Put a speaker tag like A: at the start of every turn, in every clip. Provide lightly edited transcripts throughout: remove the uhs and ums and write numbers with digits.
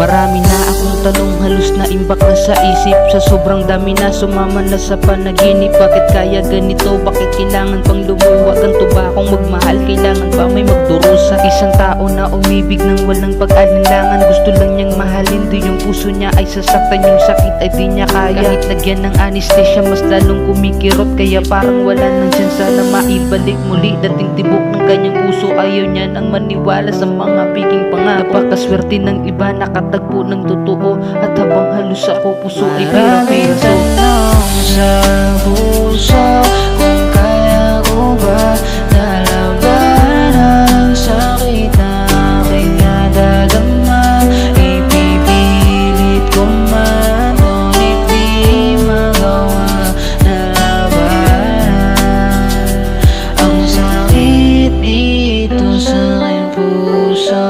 A: Marami na akong tanong, halos na imbak na sa isip. Sa sobrang dami na sumama na sa panaginip. Bakit kaya ganito? Bakit kailangan pang lumuwag? Ganto ba akong magmahal? Kailangan ba may magturo sa isang tao na umibig ng walang pag-alinlangan? Gusto lang niyang mahalin, di yung puso niya ay sasaktan. Yung sakit ay di niya kaya. Kahit lagyan ng anesthesia, mas lalong kumikirot. Kaya parang wala nang tsansa na maibalik muli. Dating tibok ng kanyang puso, ayaw niya nang maniwala sa mga biging pangako. Napakaswerte ng iba, nakatagpo ng totoo. At habang halos ako, puso ay
B: maraming tanong sa puso, kung kaya ko ba nalabanan ang sakit na aking nadadama. Ipipilit ko man, ngunit di magawa nalabanan ang sakit dito sa aking puso.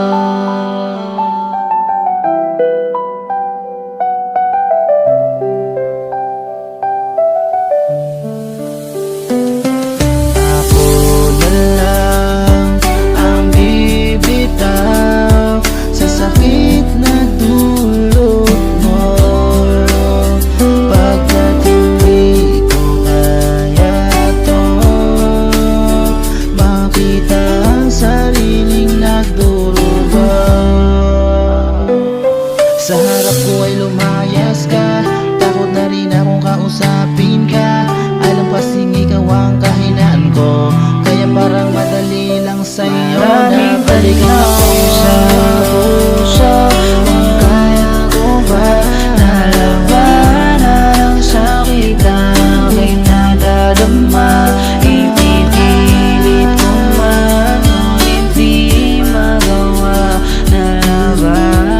B: Sa harap ko ay lumayas ka, takot na rin akong kausapin ka. Alam kasing ikaw ang kahinaan ko, kaya parang madali lang sa'yo na balikan ako sa puso. Kung kaya ko ba nalabanan ang sakit na aking nadadama. Ipipilit ko man, ngunit di magawa nalabanan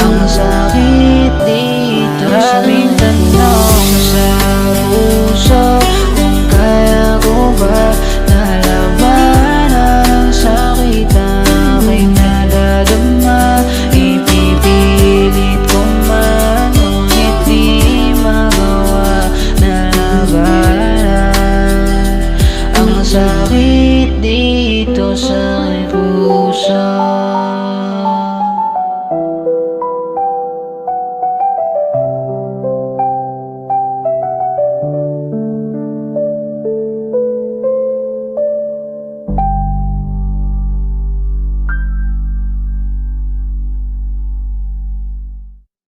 B: ang sakit dito sa aming tanong sa puso. Kung kaya ko ba nalabanan ang sakit na aking nadadama. Ipipilit ko man, ngunit di magawa nalabanan ang sakit dito sa